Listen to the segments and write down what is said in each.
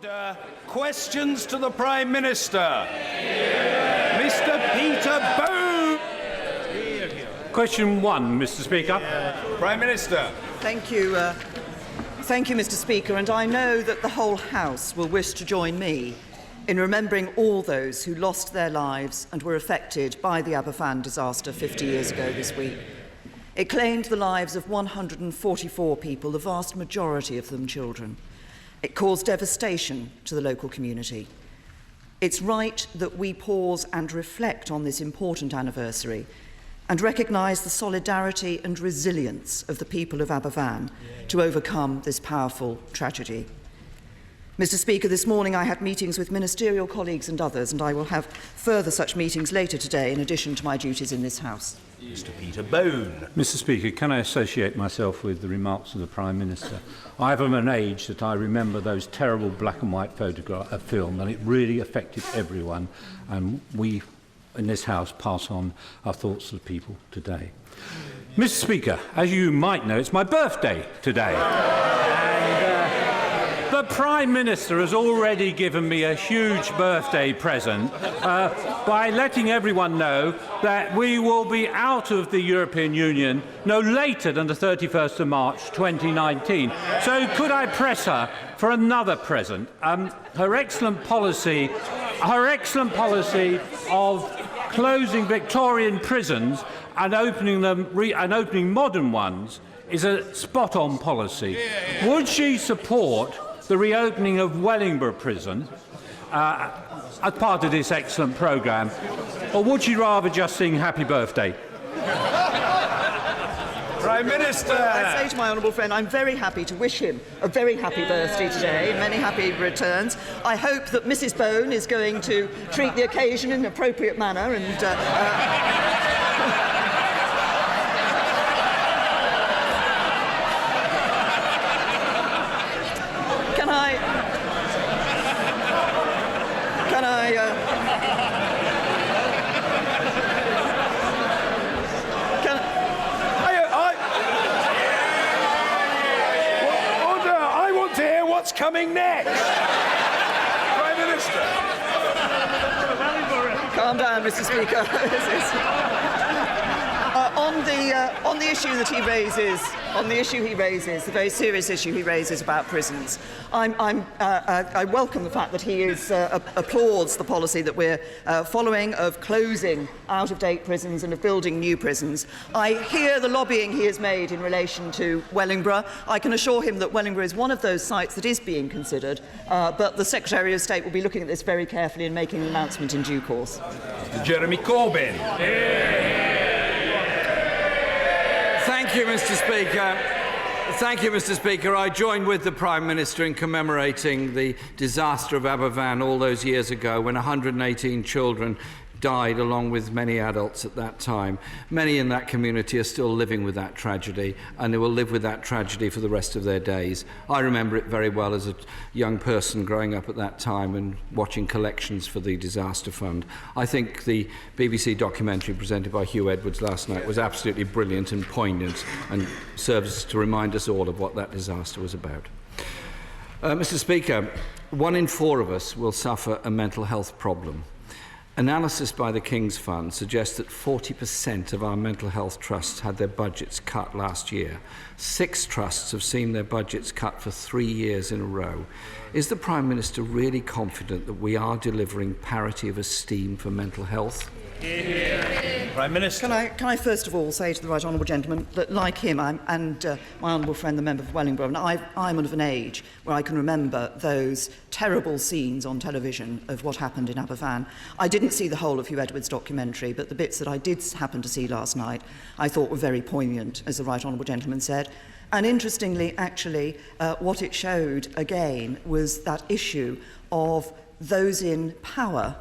Order. Questions to the Prime Minister. Mr. Peter Bone. Question 1, Mr. Speaker. Prime Minister. Thank you, Mr. Speaker, and I know that the whole House will wish to join me in remembering all those who lost their lives and were affected by the Aberfan disaster 50 years ago this week. It claimed the lives of 144 people, the vast majority of them children. It caused devastation to the local community. It's right that we pause and reflect on this important anniversary and recognise the solidarity and resilience of the people of Aberfan to overcome this powerful tragedy. Mr. Speaker, this morning I had meetings with ministerial colleagues and others, and I will have further such meetings later today in addition to my duties in this House. Mr. Peter Bone. Mr. Speaker, can I associate myself with the remarks of the Prime Minister? I am of an age that I remember those terrible black and white film, and it really affected everyone, and we in this House pass on our thoughts to the people today. Mr. Speaker, as you might know, it's my birthday today. The Prime Minister has already given me a huge birthday present by letting everyone know that we will be out of the European Union no later than the 31st of March 2019. So could I press her for another present? Her excellent policy of closing Victorian prisons and opening modern ones is a spot-on policy. Would she support the reopening of Wellingborough Prison as part of this excellent programme, or would she rather just sing happy birthday? Prime Minister. I say to my honourable friend, I'm very happy to wish him a very happy birthday today, many happy returns. I hope that Mrs. Bone is going to treat the occasion in an appropriate manner and What's coming next? Prime Minister. Calm down, Mr. Speaker. On the issue that he raises, the very serious issue he raises about prisons, I welcome the fact that he applauds the policy that we're following of closing out-of-date prisons and of building new prisons. I hear the lobbying he has made in relation to Wellingborough. I can assure him that Wellingborough is one of those sites that is being considered, but the Secretary of State will be looking at this very carefully and making an announcement in due course. Jeremy Corbyn. Thank you, Mr. Speaker. Thank you, Mr. Speaker. I join with the Prime Minister in commemorating the disaster of Aberfan all those years ago when 118 children died along with many adults at that time. Many in that community are still living with that tragedy, and they will live with that tragedy for the rest of their days. I remember it very well as a young person growing up at that time and watching collections for the disaster fund. I think the BBC documentary presented by Hugh Edwards last night was absolutely brilliant and poignant and serves to remind us all of what that disaster was about. Mr. Speaker, 1 in 4 of us will suffer a mental health problem. Analysis by the King's Fund suggests that 40% of our mental health trusts had their budgets cut last year. 6 trusts have seen their budgets cut for 3 years in a row. Is the Prime Minister really confident that we are delivering parity of esteem for mental health? Prime Minister. Can I first of all say to the right honourable gentleman that, like him, and my honourable friend, the member for Wellingborough, and I'm of an age where I can remember those terrible scenes on television of what happened in Aberfan. I didn't see the whole of Hugh Edwards' documentary, but the bits that I did happen to see last night I thought were very poignant, as the right honourable gentleman said. And interestingly, actually, what it showed again was that issue of those in power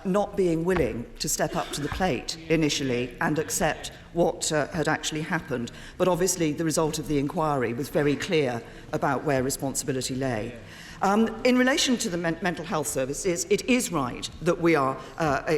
not being willing to step up to the plate initially and accept what had actually happened. But obviously the result of the inquiry was very clear about where responsibility lay. In relation to the mental health services, it is right that we are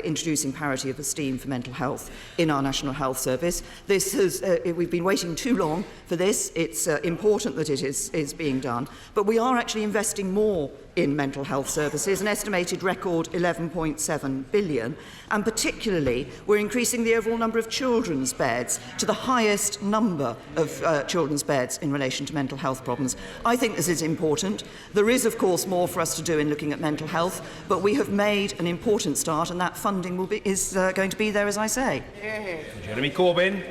introducing parity of esteem for mental health in our National Health Service. This has, we've been waiting too long for this. It's important that it is being done. But we are actually investing more in mental health services, an estimated record 11.7 billion, and particularly we're increasing the overall number of children's beds to the highest number of children's beds in relation to mental health problems. I think this is important. There is, of course, more for us to do in looking at mental health, but we have made an important start, and that funding is going to be there, as I say. Jeremy Corbyn.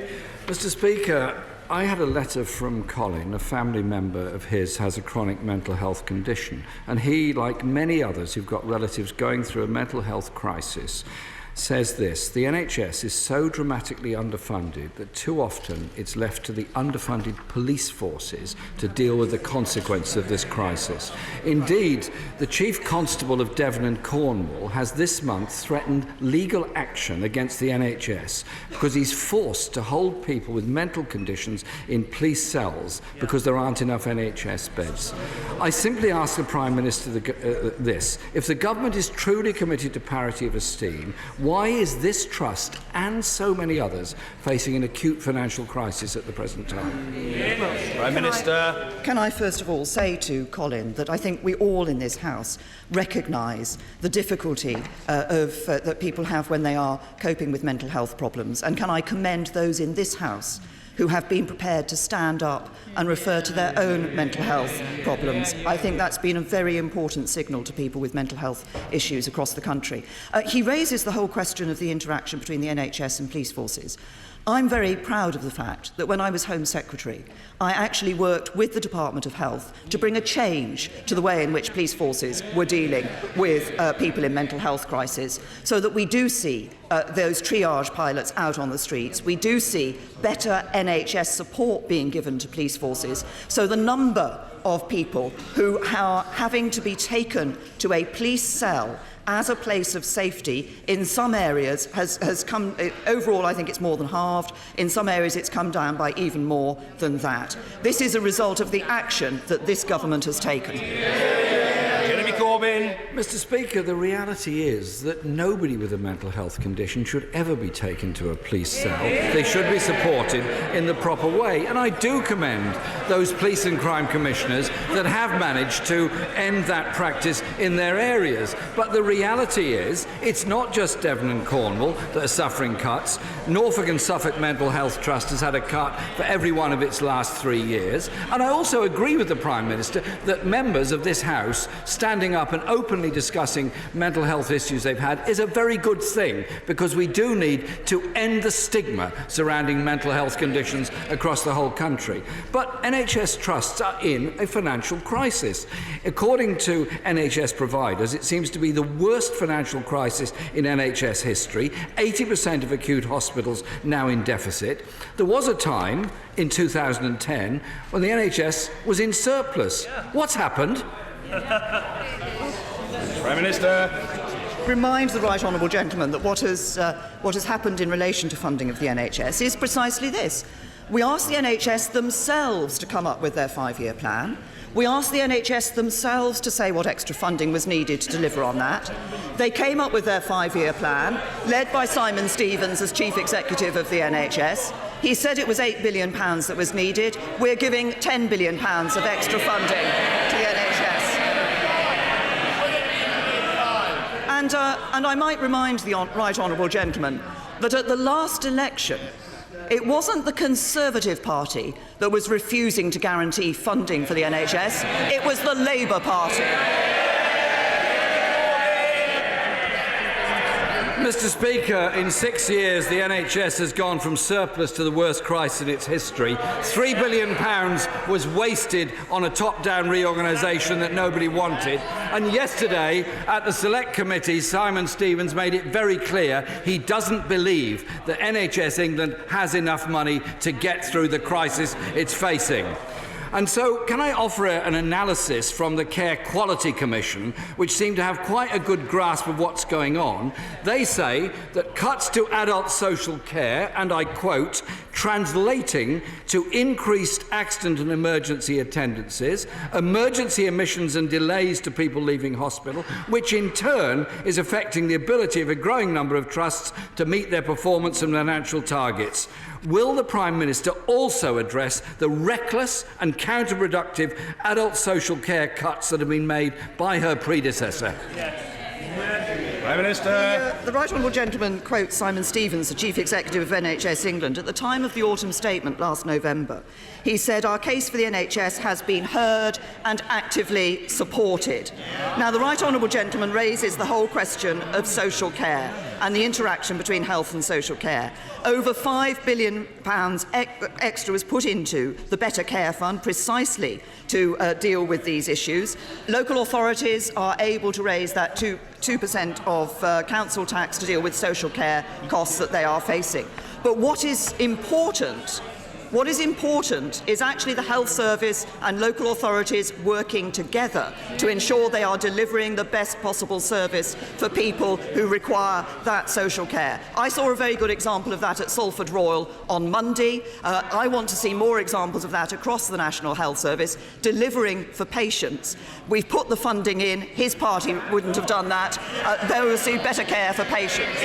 Mr. Speaker, I had a letter from Colin, a family member of his has a chronic mental health condition, and he, like many others who've got relatives going through a mental health crisis, says this: the NHS is so dramatically underfunded that too often it's left to the underfunded police forces to deal with the consequences of this crisis. Indeed, the Chief Constable of Devon and Cornwall has this month threatened legal action against the NHS because he's forced to hold people with mental conditions in police cells because there aren't enough NHS beds. I simply ask the Prime Minister this: if the government is truly committed to parity of esteem, why is this trust and so many others facing an acute financial crisis at the present time? Prime Minister. Can I first of all say to Colin that I think we all in this House recognise the difficulty that people have when they are coping with mental health problems, and can I commend those in this House who have been prepared to stand up and refer to their own mental health problems. I think that's been a very important signal to people with mental health issues across the country. He raises the whole question of the interaction between the NHS and police forces. I'm very proud of the fact that when I was Home Secretary, I actually worked with the Department of Health to bring a change to the way in which police forces were dealing with people in mental health crisis, so that we do see those triage pilots out on the streets. We do see better NHS support being given to police forces. So the number of people who are having to be taken to a police cell as a place of safety in some areas has come, overall I think it's more than halved, in some areas it's come down by even more than that. This is a result of the action that this government has taken. Jeremy Corbyn. Mr. Speaker, the reality is that nobody with a mental health condition should ever be taken to a police cell. They should be supported in the proper way. And I do commend those police and crime commissioners that have managed to end that practice in their areas. But the reality is, it's not just Devon and Cornwall that are suffering cuts. Norfolk and Suffolk Mental Health Trust has had a cut for every one of its last 3 years. And I also agree with the Prime Minister that members of this House standing up and openly discussing mental health issues they've had is a very good thing, because we do need to end the stigma surrounding mental health conditions across the whole country. But NHS trusts are in a financial crisis. According to NHS providers, it seems to be the worst financial crisis in NHS history. 80% of acute hospitals now in deficit. There was a time in 2010 when the NHS was in surplus. What's happened? Prime Minister. Remind the right honourable gentleman that what has happened in relation to funding of the NHS is precisely this. We asked the NHS themselves to come up with their 5-year plan. We asked the NHS themselves to say what extra funding was needed to deliver on that. They came up with their 5-year plan, led by Simon Stevens as Chief Executive of the NHS. He said it was £8 billion that was needed. We're giving £10 billion of extra funding to the NHS. And I might remind the right honourable gentleman that at the last election, it wasn't the Conservative Party that was refusing to guarantee funding for the NHS, it was the Labour Party. Mr. Speaker, in 6 years, the NHS has gone from surplus to the worst crisis in its history. £3 billion was wasted on a top-down reorganisation that nobody wanted. And yesterday, at the Select Committee, Simon Stevens made it very clear he doesn't believe that NHS England has enough money to get through the crisis it's facing. And so, can I offer an analysis from the Care Quality Commission, which seem to have quite a good grasp of what's going on? They say that cuts to adult social care, and I quote, translating to increased accident and emergency attendances, emergency admissions and delays to people leaving hospital, which in turn is affecting the ability of a growing number of trusts to meet their performance and financial targets. Will the Prime Minister also address the reckless and counterproductive adult social care cuts that have been made by her predecessor? Prime Minister. The Right Honourable Gentleman quotes Simon Stevens, the Chief Executive of NHS England, at the time of the autumn statement last November. He said, "Our case for the NHS has been heard and actively supported." Now, the Right Honourable Gentleman raises the whole question of social care and the interaction between health and social care. Over £5 billion extra was put into the Better Care Fund precisely to deal with these issues. Local authorities are able to raise that 2% of council tax to deal with social care costs that they are facing. But what is important is actually the health service and local authorities working together to ensure they are delivering the best possible service for people who require that social care. I saw a very good example of that at Salford Royal on Monday. I want to see more examples of that across the National Health Service, delivering for patients. We've put the funding in. His party wouldn't have done that. They will see better care for patients.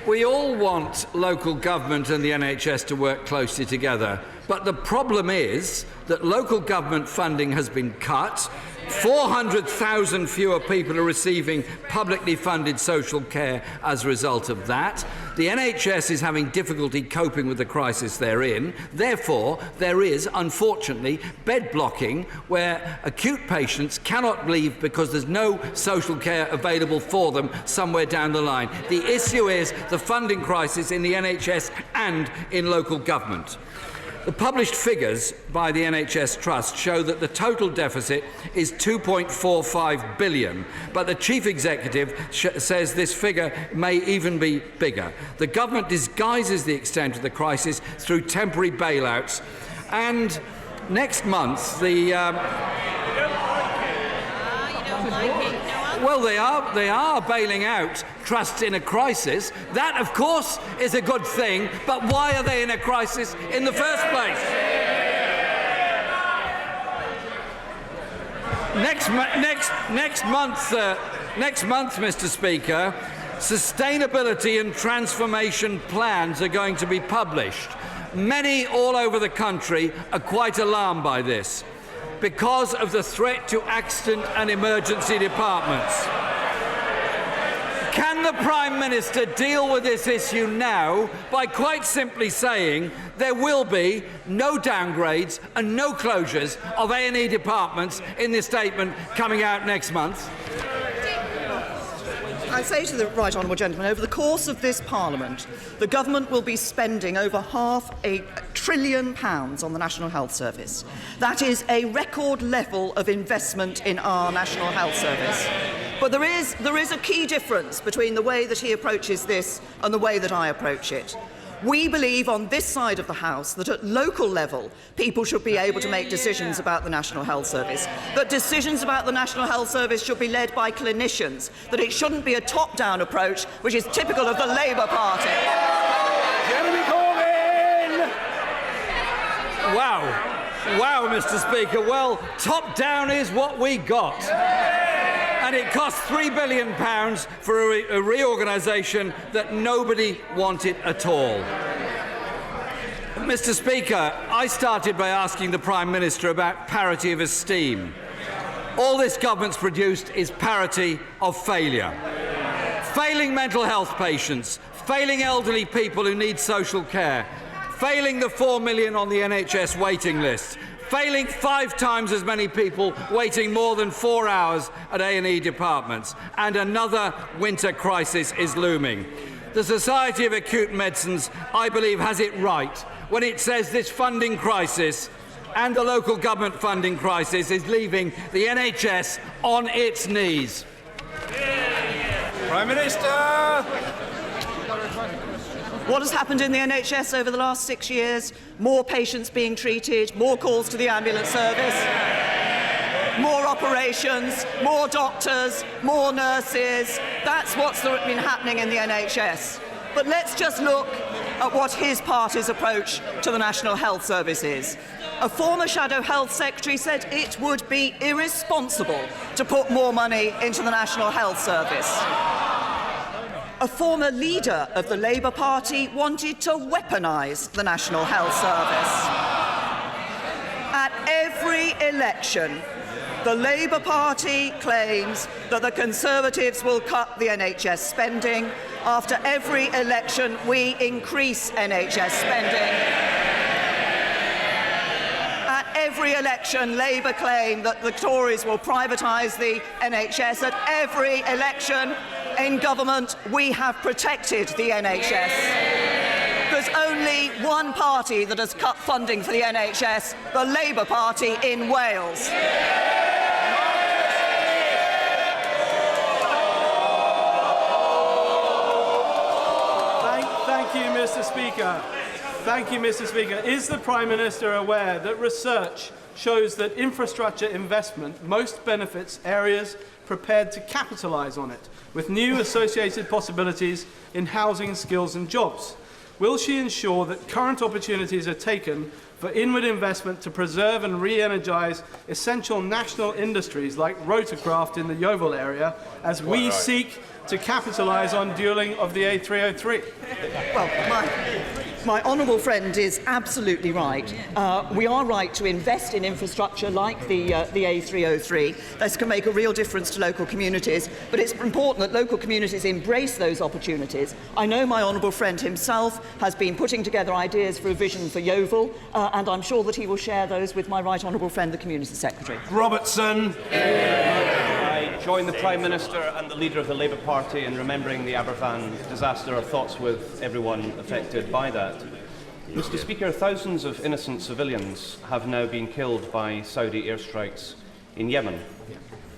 We all want local government and the NHS to work closely together, but the problem is that local government funding has been cut. 400,000 fewer people are receiving publicly funded social care as a result of that. The NHS is having difficulty coping with the crisis they're in. Therefore, there is, unfortunately, bed blocking where acute patients cannot leave because there's no social care available for them somewhere down the line. The issue is the funding crisis in the NHS and in local government. The published figures by the NHS Trust show that the total deficit is £2.45 billion, but the Chief Executive says this figure may even be bigger. The government disguises the extent of the crisis through temporary bailouts, and next month Well, they are bailing out trusts in a crisis. That, of course, is a good thing, but why are they in a crisis in the first place? Next month, Mr. Speaker, sustainability and transformation plans are going to be published. Many all over the country are quite alarmed by this, because of the threat to accident and emergency departments. Can the Prime Minister deal with this issue now by quite simply saying there will be no downgrades and no closures of A&E departments in the statement coming out next month? I say to the Right Honourable Gentleman, over the course of this Parliament, the Government will be spending over £500 billion on the National Health Service. That is a record level of investment in our National Health Service. But there is a key difference between the way that he approaches this and the way that I approach it. We believe on this side of the House that at local level people should be able to make decisions about the National Health Service, that decisions about the National Health Service should be led by clinicians, that it shouldn't be a top-down approach which is typical of the Labour Party. Jeremy Corbyn! Wow, Mr. Speaker. Well, top-down is what we got. And it cost £3 billion for a reorganisation that nobody wanted at all. Mr. Speaker, I started by asking the Prime Minister about parity of esteem. All this government's produced is parity of failure. Failing mental health patients, failing elderly people who need social care, failing the 4 million on the NHS waiting list, failing 5 times as many people waiting more than 4 hours at A&E departments, and another winter crisis is looming. The Society of Acute Medicines, I believe, has it right when it says this funding crisis and the local government funding crisis is leaving the NHS on its knees. Prime Minister. What has happened in the NHS over the last 6 years? More patients being treated, more calls to the ambulance service, more operations, more doctors, more nurses. That's what's been happening in the NHS. But let's just look at what his party's approach to the National Health Service is. A former Shadow Health Secretary said it would be irresponsible to put more money into the National Health Service. A former leader of the Labour Party wanted to weaponise the National Health Service. At every election, the Labour Party claims that the Conservatives will cut the NHS spending. After every election, we increase NHS spending. At every election, Labour claim that the Tories will privatise the NHS. At every election in government, we have protected the NHS. There's only one party that has cut funding for the NHS, the Labour Party in Wales. Thank you, Mr. Speaker. Thank you, Mr. Speaker. Is the Prime Minister aware that research shows that infrastructure investment most benefits areas prepared to capitalise on it, with new associated possibilities in housing, skills and jobs? Will she ensure that current opportunities are taken for inward investment to preserve and re-energise essential national industries like rotorcraft in the Yeovil area, as we seek to capitalise on dualling of the A303? Well, my honourable friend is absolutely right. We are right to invest in infrastructure like the A303. This can make a real difference to local communities, but it's important that local communities embrace those opportunities. I know my honourable friend himself has been putting together ideas for a vision for Yeovil, and I'm sure that he will share those with my right honourable friend, the Community Secretary. Robertson. I join the Prime Minister and the leader of the Labour Party in remembering the Aberfan disaster. Our thoughts with everyone affected by that. Mr. Speaker, thousands of innocent civilians have now been killed by Saudi airstrikes in Yemen.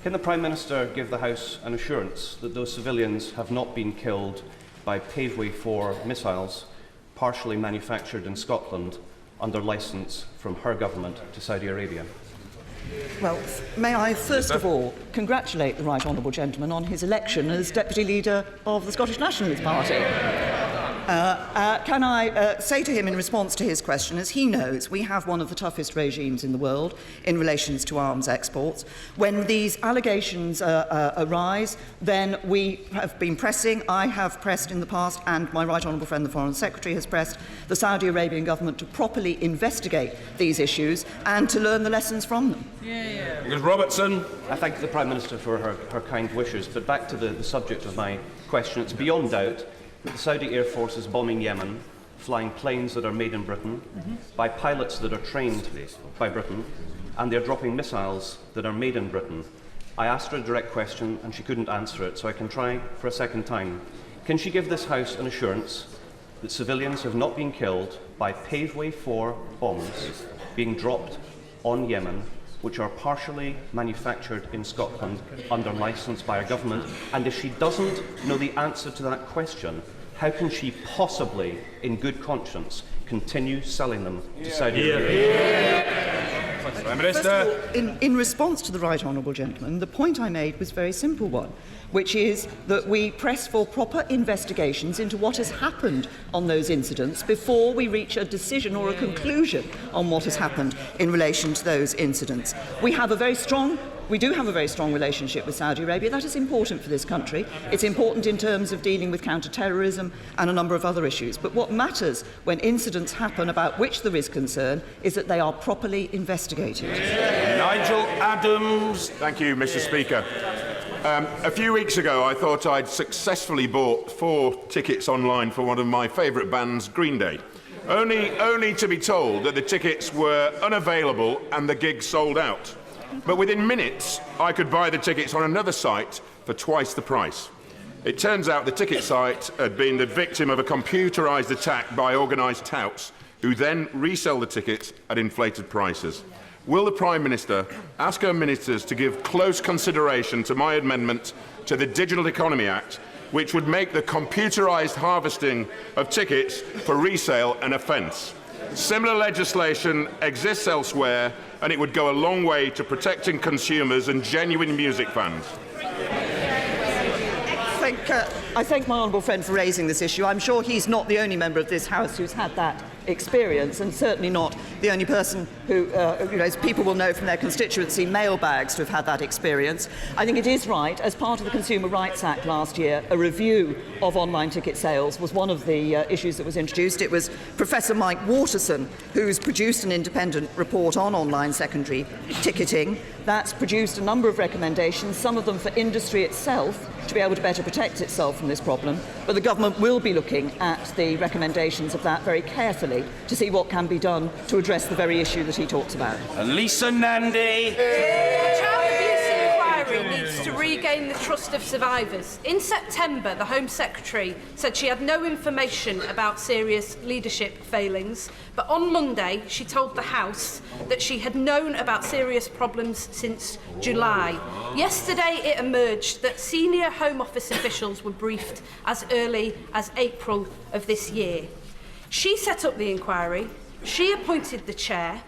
Can the Prime Minister give the House an assurance that those civilians have not been killed by Paveway 4 missiles partially manufactured in Scotland under licence from her government to Saudi Arabia? Well, may I first of all congratulate the right honourable gentleman on his election as Deputy Leader of the Scottish Nationalist Party. Can I say to him in response to his question, as he knows, we have one of the toughest regimes in the world in relation to arms exports. When these allegations arise, then we have been pressing, I have pressed in the past, and my right honourable friend the Foreign Secretary has pressed the Saudi Arabian government to properly investigate these issues and to learn the lessons from them. Ms. Robertson. I thank the Prime Minister for her kind wishes, but back to the subject of my question. It's beyond doubt that the Saudi Air Force is bombing Yemen, flying planes that are made in Britain, by pilots that are trained by Britain, and they're dropping missiles that are made in Britain. I asked her a direct question and she couldn't answer it, so I can try for a second time. Can she give this House an assurance that civilians have not been killed by Paveway 4 bombs being dropped on Yemen, which are partially manufactured in Scotland under licence by our government? And if she doesn't know the answer to that question, how can she possibly, in good conscience, continue selling them to Saudi Arabia? Prime Minister. First of all, in response to the right honourable gentleman, the point I made was a very simple one, which is that we press for proper investigations into what has happened on those incidents before we reach a decision or a conclusion on what has happened in relation to those incidents. We do have a very strong relationship with Saudi Arabia. That is important for this country. It's important in terms of dealing with counter-terrorism and a number of other issues. But what matters when incidents happen about which there is concern is that they are properly investigated. Nigel Adams. Thank you, Mr. Speaker. A few weeks ago, I thought I'd successfully bought 4 tickets online for one of my favourite bands, Green Day, only to be told that the tickets were unavailable and the gig sold out. But within minutes, I could buy the tickets on another site for twice the price. It turns out the ticket site had been the victim of a computerised attack by organised touts, who then resell the tickets at inflated prices. Will the Prime Minister ask her ministers to give close consideration to my amendment to the Digital Economy Act which would make the computerised harvesting of tickets for resale an offence. Similar legislation exists elsewhere, and it would go a long way to protecting consumers and genuine music fans. I thank my honourable friend for raising this issue. I'm sure he's not the only member of this House who's had that experience, and certainly not the only person who, as people will know from their constituency mailbags, to have had that experience. I think it is right, as part of the Consumer Rights Act last year, a review of online ticket sales was one of the issues that was introduced. It was Professor Mike Waterson who's produced an independent report on online secondary ticketing. That's produced a number of recommendations, some of them for industry itself to be able to better protect itself from this problem, but the government will be looking at the recommendations of that very carefully to see what can be done to address the very issue that he talks about. Lisa Nandy. The child abuse inquiry needs to regain the trust of survivors. In September, the Home Secretary said she had no information about serious leadership failings, but on Monday she told the House that she had known about serious problems since July. Yesterday it emerged that senior Home Office officials were briefed as early as April of this year. She set up the inquiry, she appointed the chair,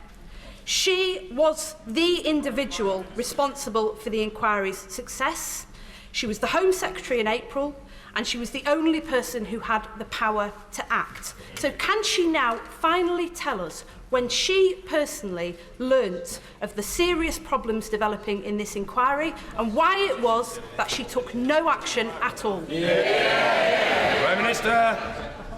she was the individual responsible for the inquiry's success. She was the Home Secretary in April, and she was the only person who had the power to act. So can she now finally tell us when she personally learnt of the serious problems developing in this inquiry and why it was that she took no action at all? Prime Minister.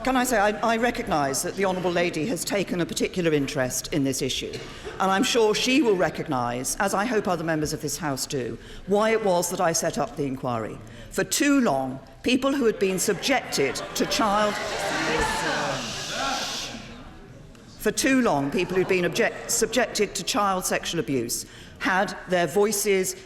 Can I say, I recognise that the Honourable Lady has taken a particular interest in this issue, and I'm sure she will recognise, as I hope other members of this House do, why it was that I set up the inquiry. For too long, people who had been subjected to subjected to child sexual abuse had their voices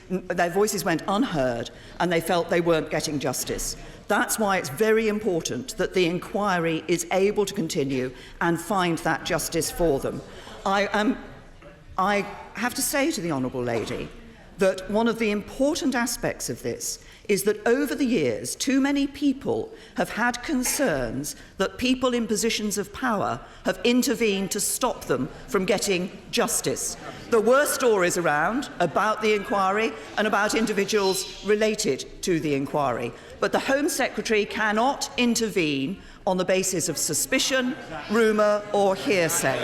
went unheard, and they felt they weren't getting justice. That's why it's very important that the inquiry is able to continue and find that justice for them. I have to say to the Honourable Lady that one of the important aspects of this is that over the years, too many people have had concerns that people in positions of power have intervened to stop them from getting justice. There were stories around about the inquiry and about individuals related to the inquiry, but the Home Secretary cannot intervene on the basis of suspicion, rumour or hearsay.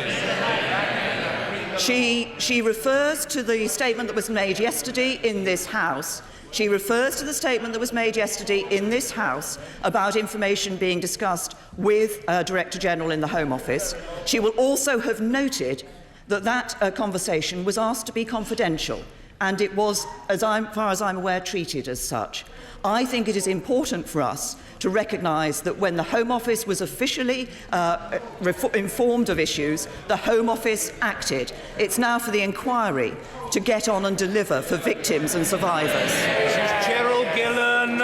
She refers to the statement that was made yesterday in this House. She refers to the statement that was made yesterday in this House about information being discussed with Director General in the Home Office. She will also have noted that that conversation was asked to be confidential, and it was, as far as I'm aware, treated as such. I think it is important for us to recognise that when the Home Office was officially informed of issues, the Home Office acted. It's now for the inquiry to get on and deliver for victims and survivors. This is Gerald Gillen.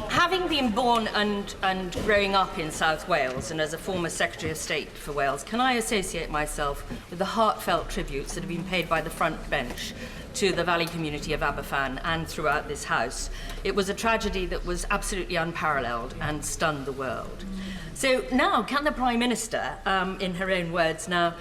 Having been born and growing up in South Wales and as a former Secretary of State for Wales, can I associate myself with the heartfelt tributes that have been paid by the front bench to the valley community of Aberfan and throughout this House? It was a tragedy that was absolutely unparalleled and stunned the world. So now, can the Prime Minister, in her own words now,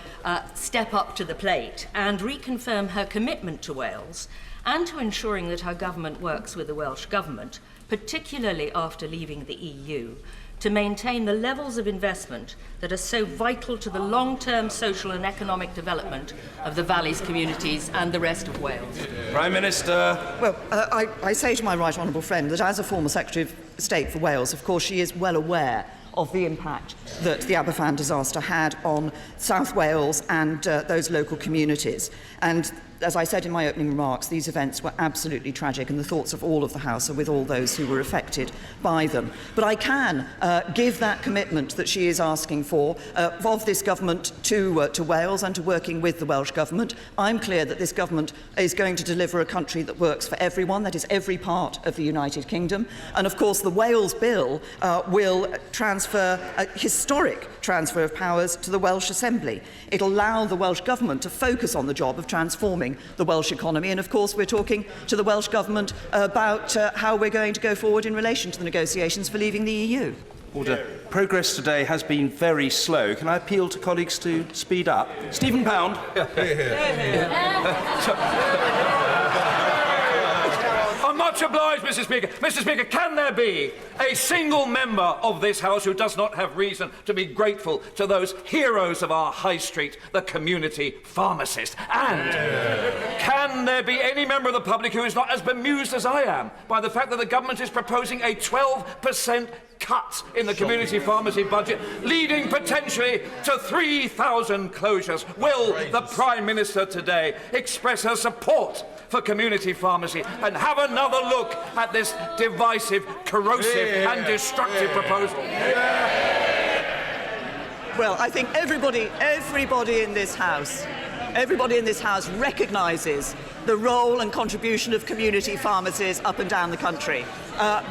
step up to the plate and reconfirm her commitment to Wales and to ensuring that her government works with the Welsh Government, particularly after leaving the EU, to maintain the levels of investment that are so vital to the long-term social and economic development of the Valley's communities and the rest of Wales? Prime Minister. Well, I say to my right honourable friend that as a former Secretary of State for Wales, of course, she is well aware of the impact that the Aberfan disaster had on South Wales and those local communities. And as I said in my opening remarks, these events were absolutely tragic, and the thoughts of all of the House are with all those who were affected by them. But I can give that commitment that she is asking for of this government to Wales and to working with the Welsh Government. I'm clear that this government is going to deliver a country that works for everyone, that is every part of the United Kingdom. And of course, the Wales Bill will transfer a historic transfer of powers to the Welsh Assembly. It'll allow the Welsh Government to focus on the job of transforming hammering the Welsh economy. And of course, we're talking to the Welsh Government about how we're going to go forward in relation to the negotiations for leaving the EU. Order. Progress today has been very slow. Can I appeal to colleagues to speed up? Stephen Pound. I'm much obliged, Mr. Speaker. Mr. Speaker, can there be a single member of this House who does not have reason to be grateful to those heroes of our high street, the community pharmacist? And can there be any member of the public who is not as bemused as I am by the fact that the government is proposing a 12% cut in the community pharmacy budget, leading potentially to 3,000 closures? Will the Prime Minister today express her support for community pharmacy and have another look at this divisive, corrosive and destructive proposal? Well, I think everybody in this House recognises the role and contribution of community pharmacies up and down the country.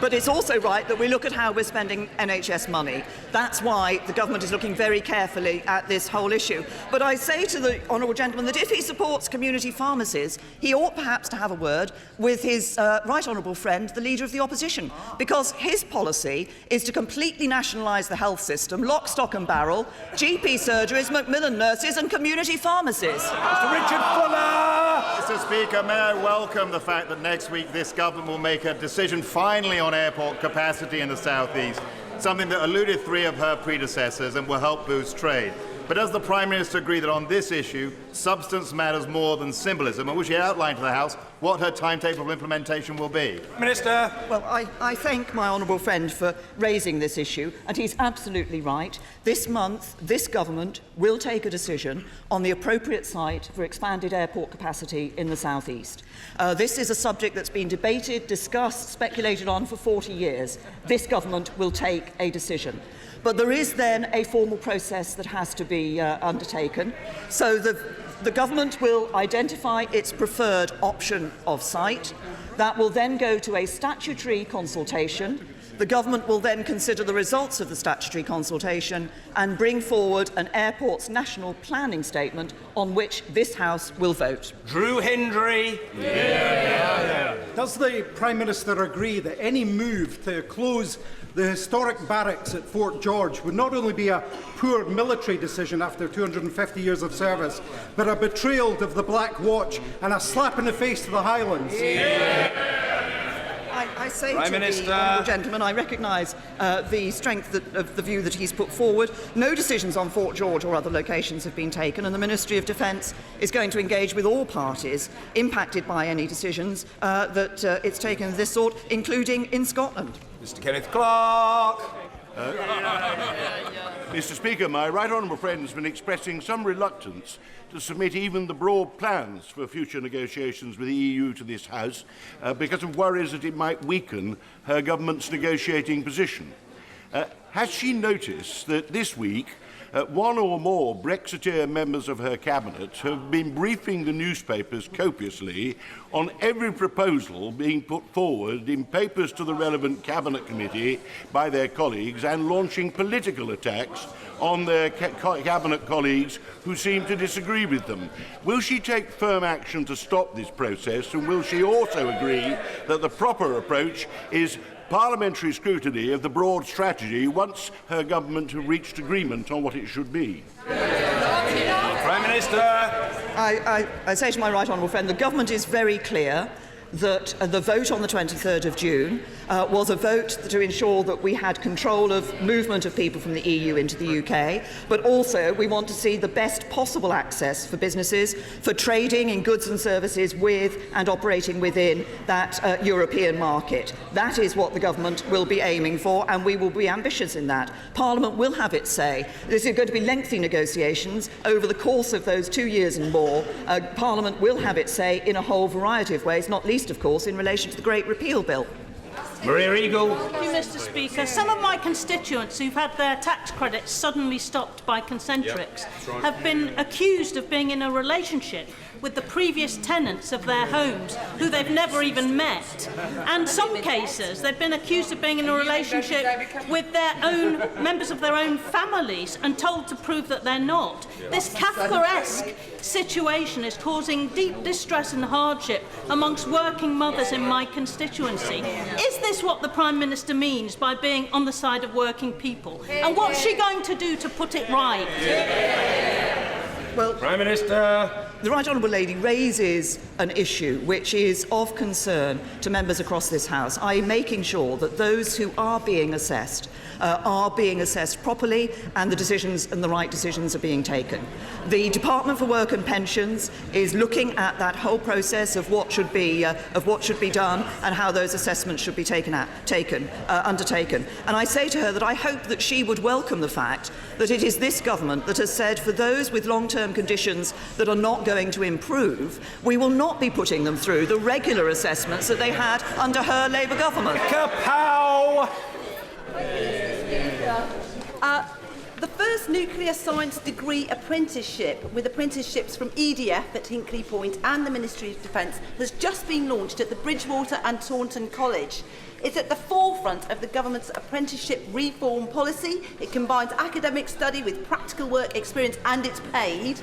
But it's also right that we look at how we're spending NHS money. That's why the government is looking very carefully at this whole issue. But I say to the honourable gentleman that if he supports community pharmacies, he ought perhaps to have a word with his right honourable friend, the Leader of the Opposition, because his policy is to completely nationalise the health system, lock, stock and barrel, GP surgeries, Macmillan nurses and community pharmacies. Mr. Richard Fuller! Mr. Speaker, may I welcome the fact that next week this government will make a decision finally on airport capacity in the South East, something that eluded 3 of her predecessors and will help boost trade. But does the Prime Minister agree that on this issue, substance matters more than symbolism? And will she outline to the House what her timetable of implementation will be? Minister. Well, I thank my honourable friend for raising this issue, and he's absolutely right. This month, this government will take a decision on the appropriate site for expanded airport capacity in the South East. This is a subject that's been debated, discussed, speculated on for 40 years. This government will take a decision. But there is then a formal process that has to be undertaken. So the government will identify its preferred option of site. That will then go to a statutory consultation. The government will then consider the results of the statutory consultation and bring forward an airport's national planning statement on which this House will vote. Drew Hendry. Does the Prime Minister agree that any move to close the historic barracks at Fort George would not only be a poor military decision after 250 years of service, but a betrayal of the Black Watch and a slap in the face to the Highlands? I say to the honourable gentleman, I recognise the strength of the view that he's put forward. No decisions on Fort George or other locations have been taken, and the Ministry of Defence is going to engage with all parties impacted by any decisions that it's taken of this sort, including in Scotland. Mr. Kenneth Clarke. Mr. Speaker, my right honourable friend has been expressing some reluctance to submit even the broad plans for future negotiations with the EU to this House because of worries that it might weaken her government's negotiating position. Has she noticed that this week one or more Brexiteer members of her cabinet have been briefing the newspapers copiously on every proposal being put forward in papers to the relevant cabinet committee by their colleagues and launching political attacks on their cabinet colleagues who seem to disagree with them? Will she take firm action to stop this process, and will she also agree that the proper approach is parliamentary scrutiny of the broad strategy once her government have reached agreement on what it should be? Prime Minister. I say to my right honourable friend, the government is very clear that the vote on the 23rd of June was a vote to ensure that we had control of movement of people from the EU into the UK, but also we want to see the best possible access for businesses for trading in goods and services with and operating within that European market. That is what the government will be aiming for, and we will be ambitious in that. Parliament will have its say. This is going to be lengthy negotiations over the course of those 2 years and more. Parliament will have its say in a whole variety of ways, not least, of course, in relation to the Great Repeal Bill. Maria Eagle. Thank you, Mr. Speaker. Some of my constituents who've had their tax credits suddenly stopped by Concentrics have been accused of being in a relationship with the previous tenants of their homes, who they've never even met. And some cases, they've been accused of being in a relationship with their own members of their own families and told to prove that they're not. This Kafkaesque situation is causing deep distress and hardship amongst working mothers in my constituency. Is this what the Prime Minister means by being on the side of working people? And what's she going to do to put it right? Well, Prime Minister. The Right Honourable Lady raises an issue which is of concern to members across this House, i.e. making sure that those who are being assessed properly and the right decisions are being taken. The Department for Work and Pensions is looking at that whole process of what should be done and how those assessments should be undertaken. And I say to her that I hope that she would welcome the fact that it is this government that has said for those with long-term conditions that are not going to improve, we will not be putting them through the regular assessments that they had under her Labour government. Kapow! The first nuclear science degree apprenticeship, with apprenticeships from EDF at Hinkley Point and the Ministry of Defence, has just been launched at the Bridgwater and Taunton College. It's at the forefront of the government's apprenticeship reform policy. It combines academic study with practical work experience, and it's paid.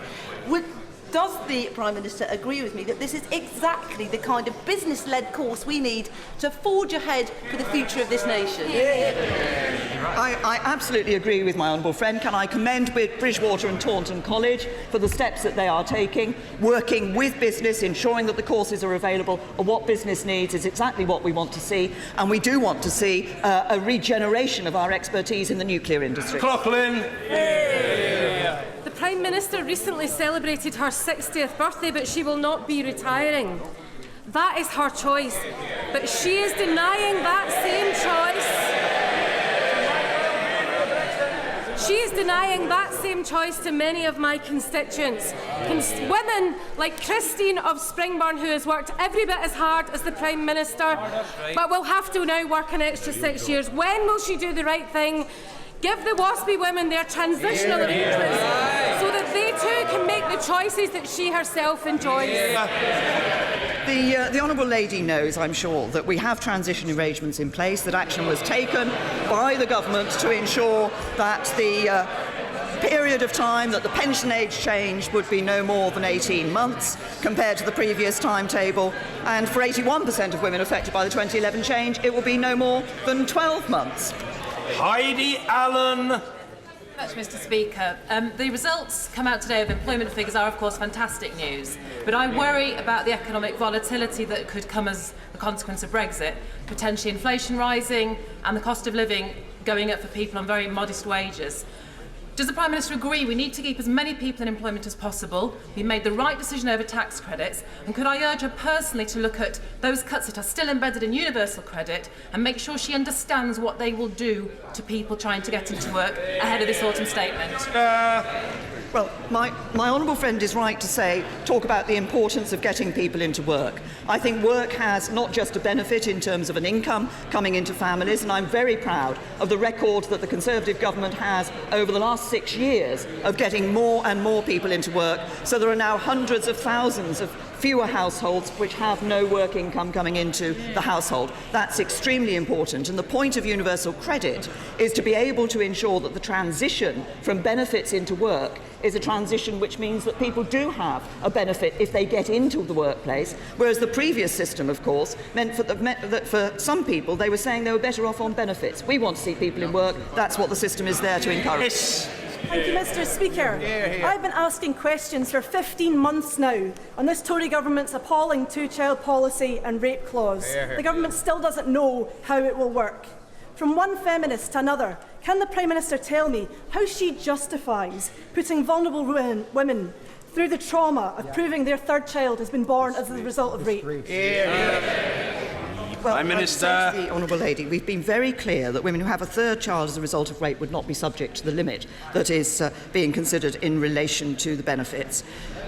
Does the Prime Minister agree with me that this is exactly the kind of business-led course we need to forge ahead for the future of this nation? I absolutely agree with my honourable friend. Can I commend Bridgwater and Taunton College for the steps that they are taking, working with business, ensuring that the courses are available, and what business needs is exactly what we want to see, and we do want to see a regeneration of our expertise in the nuclear industry. Cloughlin. The Prime Minister recently celebrated her 60th birthday, but she will not be retiring. That is her choice, but she is denying that same choice. She is denying that same choice to many of my constituents. Women like Christine of Springburn, who has worked every bit as hard as the Prime Minister, but will have to now work an extra 6 years. When will she do the right thing? Give the WASPy women their transitional arrangements so that they too can make the choices that she herself enjoys. The Honourable Lady knows, I'm sure, that we have transition arrangements in place, that action was taken by the government to ensure that the period of time that the pension age change would be no more than 18 months compared to the previous timetable, and for 81% of women affected by the 2011 change it will be no more than 12 months. Heidi Allen. Much, Mr. Speaker. The results come out today of employment figures are, of course, fantastic news, but I worry about the economic volatility that could come as a consequence of Brexit, potentially inflation rising and the cost of living going up for people on very modest wages. Does the Prime Minister agree we need to keep as many people in employment as possible? We made the right decision over tax credits, and could I urge her personally to look at those cuts that are still embedded in universal credit and make sure she understands what they will do to people trying to get into work ahead of this autumn statement? Well, my honourable friend is right to talk about the importance of getting people into work. I think work has not just a benefit in terms of an income coming into families, and I'm very proud of the record that the Conservative government has over the last 6 years of getting more and more people into work. So there are now hundreds of thousands of fewer households which have no work income coming into the household. That's extremely important, and the point of universal credit is to be able to ensure that the transition from benefits into work is a transition which means that people do have a benefit if they get into the workplace, whereas the previous system, of course, meant that for some people they were saying they were better off on benefits. We want to see people in work. That's what the system is there to encourage. Thank you, Mr. Speaker. I've been asking questions for 15 months now on this Tory government's appalling two-child policy and rape clause. The government still doesn't know how it will work. From one feminist to another, can the Prime Minister tell me how she justifies putting vulnerable women through the trauma of proving their third child has been born as a result of rape? Well, Prime Minister. To the Honourable Lady, we've been very clear that women who have a third child as a result of rape would not be subject to the limit that is being considered in relation to the benefits.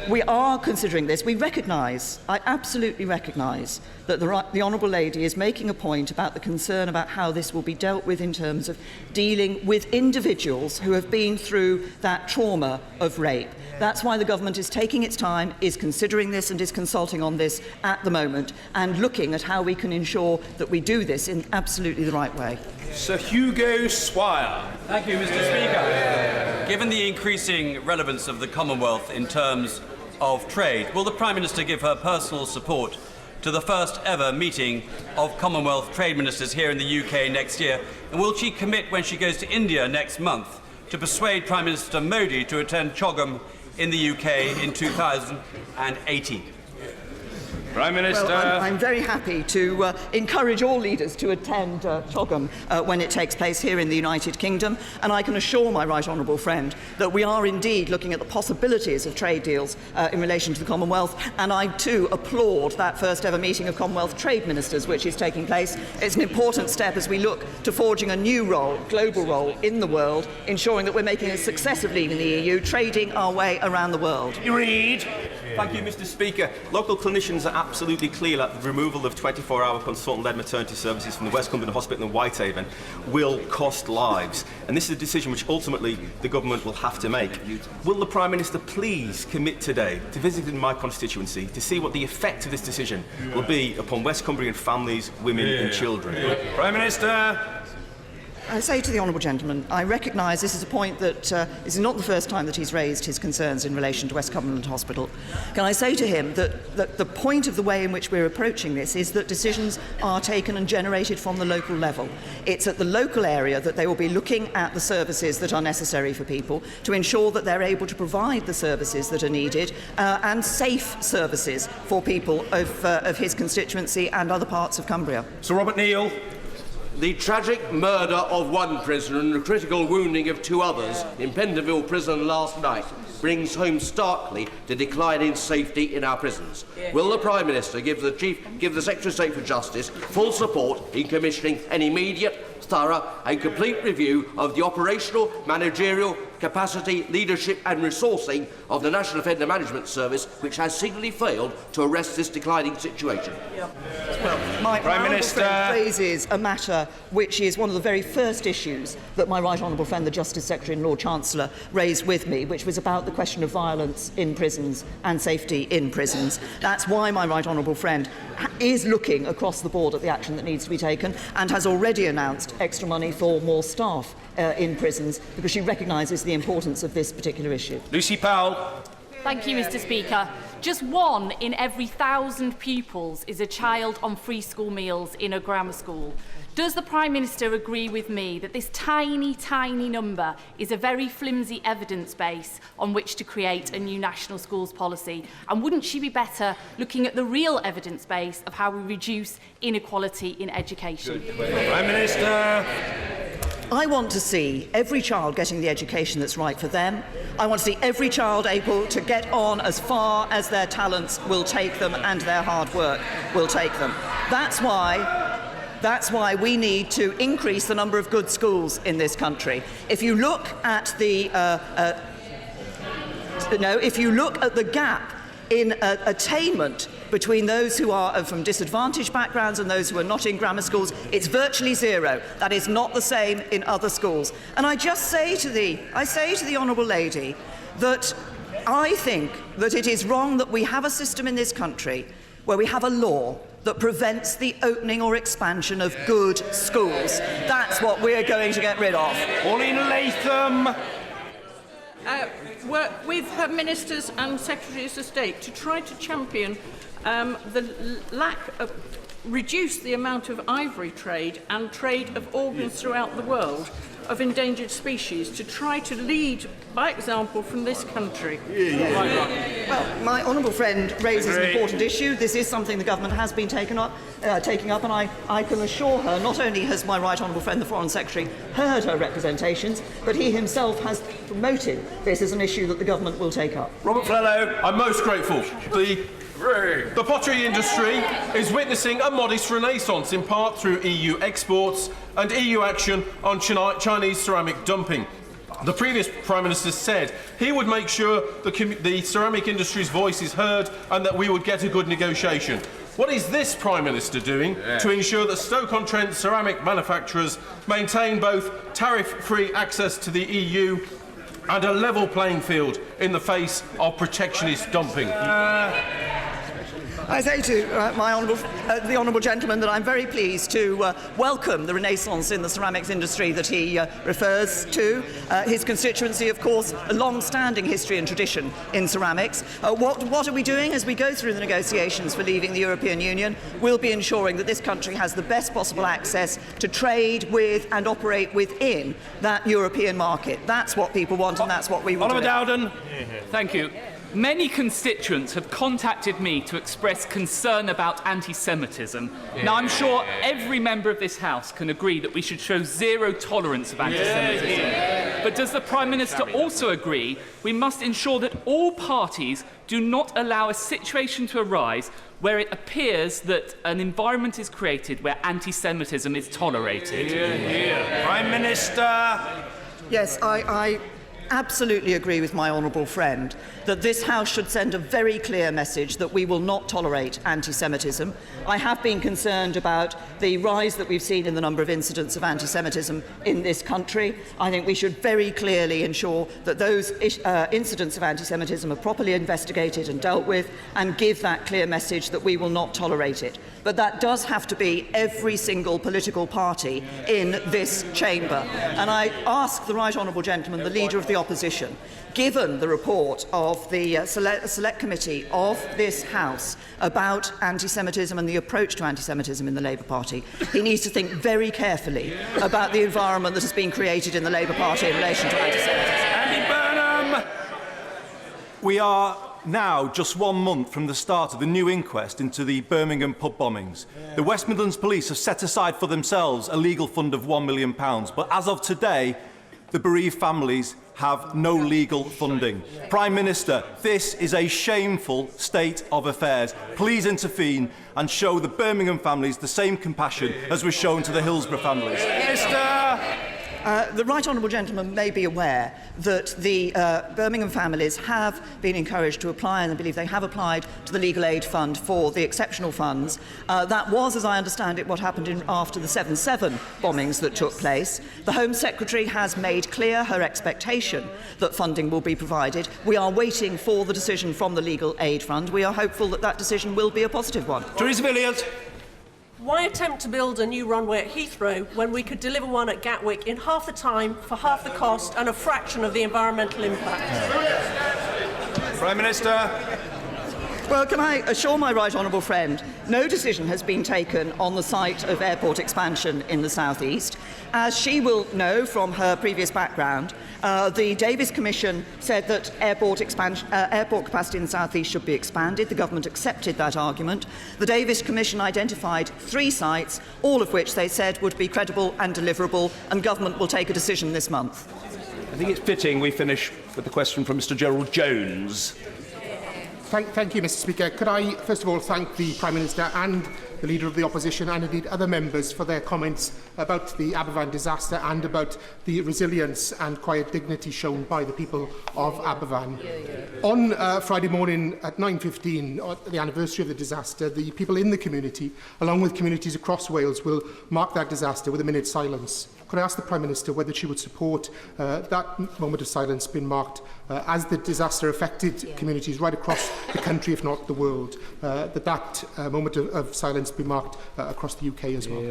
we are considering this. We recognise, I absolutely recognise, that the Honourable Lady is making a point about the concern about how this will be dealt with in terms of dealing with individuals who have been through that trauma of rape. That's why the government is taking its time, is considering this and is consulting on this at the moment and looking at how we can ensure that we do this in absolutely the right way. Sir Hugo Swire. Thank you, Mr. Speaker. Given the increasing relevance of the Commonwealth in terms of trade, will the Prime Minister give her personal support to the first ever meeting of Commonwealth trade ministers here in the UK next year? And will she commit, when she goes to India next month, to persuade Prime Minister Modi to attend CHOGM in the UK in 2018? Prime Minister. Well, I'm very happy to encourage all leaders to attend CHOGM when it takes place here in the United Kingdom, and I can assure my right honourable friend that we are indeed looking at the possibilities of trade deals in relation to the Commonwealth, and I too applaud that first ever meeting of Commonwealth trade ministers which is taking place. It's an important step as we look to forging a new role, global role in the world, ensuring that we're making a success of leaving the EU, trading our way around the world. Reid. Thank you, Mr. Speaker. Local clinicians are absolutely clear that the removal of 24-hour consultant-led maternity services from the West Cumberland Hospital in Whitehaven will cost lives. And this is a decision which ultimately the government will have to make. Will the Prime Minister please commit today to visiting my constituency to see what the effect of this decision will be upon West Cumbrian families, women and children? Prime Minister. I say to the honourable gentleman, I recognise this is a point that this is not the first time that he's raised his concerns in relation to West Cumberland Hospital. Can I say to him that the point of the way in which we're approaching this is that decisions are taken and generated from the local level. It's at the local area that they will be looking at the services that are necessary for people to ensure that they're able to provide the services that are needed and safe services for people of his constituency and other parts of Cumbria. Sir Robert Neal. The tragic murder of one prisoner and the critical wounding of two others in Pentonville prison last night brings home starkly the decline in safety in our prisons. Will the Prime Minister give the Secretary of State for Justice full support in commissioning an immediate, thorough and complete review of the operational, managerial, capacity, leadership and resourcing of the National Offender Management Service, which has signally failed to arrest this declining situation? My Prime Minister raises a matter which is one of the very first issues that my right honourable friend, the Justice Secretary and Lord Chancellor, raised with me, which was about the question of violence in prisons and safety in prisons. That's why my right honourable friend is looking across the board at the action that needs to be taken and has already announced extra money for more staff in prisons, because she recognises the importance of this particular issue. Lucy Powell. Thank you, Mr. Speaker. Just 1 in every 1,000 pupils is a child on free school meals in a grammar school. Does the Prime Minister agree with me that this tiny, tiny number is a very flimsy evidence base on which to create a new national schools policy? And wouldn't she be better looking at the real evidence base of how we reduce inequality in education? Prime Minister. I want to see every child getting the education that's right for them. I want to see every child able to get on as far as their talents will take them and their hard work will take them. That's why we need to increase the number of good schools in this country. If you look at the gap in attainment between those who are from disadvantaged backgrounds and those who are not in grammar schools, it's virtually zero. That is not the same in other schools. And I say to the Honourable Lady that I think that it is wrong that we have a system in this country where we have a law that prevents the opening or expansion of good schools. That's what we're going to get rid of. Pauline Latham. Work with her ministers and secretaries of state to try to champion reduce the amount of ivory trade and trade of organs throughout the world of endangered species, to try to lead by example from this country. Well, my honourable friend raises an important issue. This is something the government has been taking up, and I can assure her, not only has my right honourable friend, the Foreign Secretary, heard her representations, but he himself has promoted this as an issue that the government will take up. Robert Flello. I'm most grateful. The pottery industry is witnessing a modest renaissance, in part through EU exports and EU action on Chinese ceramic dumping. The previous Prime Minister said he would make sure the ceramic industry's voice is heard and that we would get a good negotiation. What is this Prime Minister doing to ensure that Stoke-on-Trent ceramic manufacturers maintain both tariff-free access to the EU and a level playing field in the face of protectionist dumping? I say to the honourable gentleman that I'm very pleased to welcome the renaissance in the ceramics industry that he refers to. His constituency, of course, a long-standing history and tradition in ceramics. What are we doing as we go through the negotiations for leaving the European Union? We'll be ensuring that this country has the best possible access to trade with and operate within that European market. That's what people want, and that's what we want. Oliver Dowden. Thank you. Many constituents have contacted me to express concern about anti-Semitism. Now, I'm sure every member of this House can agree that we should show zero tolerance of anti-Semitism. But does the Prime Minister also agree we must ensure that all parties do not allow a situation to arise where it appears that an environment is created where anti-Semitism is tolerated? Prime Minister. Yes, I absolutely agree with my honourable friend that this House should send a very clear message that we will not tolerate anti-Semitism. I have been concerned about the rise that we've seen in the number of incidents of anti-Semitism in this country. I think we should very clearly ensure that those incidents of anti-Semitism are properly investigated and dealt with, and give that clear message that we will not tolerate it. But that does have to be every single political party in this chamber. And I ask the right honourable gentleman, the Leader of the Opposition, given the report of the Select Committee of this House about anti-Semitism and the approach to anti-Semitism in the Labour Party, he needs to think very carefully about the environment that has been created in the Labour Party in relation to anti-Semitism. Andy Burnham. We are now just 1 month from the start of the new inquest into the Birmingham pub bombings. The West Midlands Police have set aside for themselves a legal fund of £1 million, but as of today, the bereaved families have no legal funding. Prime Minister, this is a shameful state of affairs. Please intervene and show the Birmingham families the same compassion as was shown to the Hillsborough families. Minister! The right honourable gentleman may be aware that the Birmingham families have been encouraged to apply, and I believe they have applied to the Legal Aid Fund for the exceptional funds. That was, as I understand it, what happened after the 7/7 bombings that took place. The Home Secretary has made clear her expectation that funding will be provided. We are waiting for the decision from the Legal Aid Fund. We are hopeful that that decision will be a positive one. Theresa Villiers. Why attempt to build a new runway at Heathrow when we could deliver one at Gatwick in half the time, for half the cost and a fraction of the environmental impact? Prime Minister. Well, can I assure my right honourable friend, no decision has been taken on the site of airport expansion in the South East. As she will know from her previous background, the Davis Commission said that airport capacity in the South East should be expanded. The government accepted that argument. The Davis Commission identified 3 sites, all of which they said would be credible and deliverable, and government will take a decision this month. I think it's fitting we finish with the question from Mr. Gerald Jones. Thank you, Mr. Speaker. Could I first of all thank the Prime Minister and the Leader of the Opposition, and indeed other members, for their comments about the Aberfan disaster and about the resilience and quiet dignity shown by the people of Aberfan. On Friday morning at 9:15, the anniversary of the disaster, the people in the community, along with communities across Wales, will mark that disaster with a minute's silence. Could I ask the Prime Minister whether she would support that moment of silence being marked as the disaster affected communities right across the country, if not the world, that moment of silence be marked across the UK as well?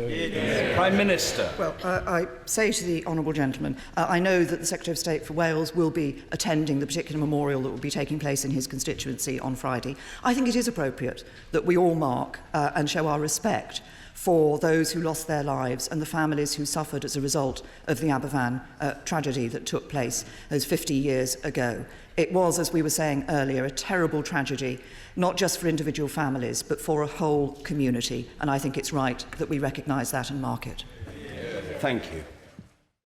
Prime Minister. Well, I say to the honourable gentleman, I know that the Secretary of State for Wales will be attending the particular memorial that will be taking place in his constituency on Friday. I think it is appropriate that we all mark and show our respect for those who lost their lives and the families who suffered as a result of the Aberfan tragedy that took place those 50 years ago. It was, as we were saying earlier, a terrible tragedy, not just for individual families, but for a whole community. And I think it's right that we recognise that and mark it. Thank you.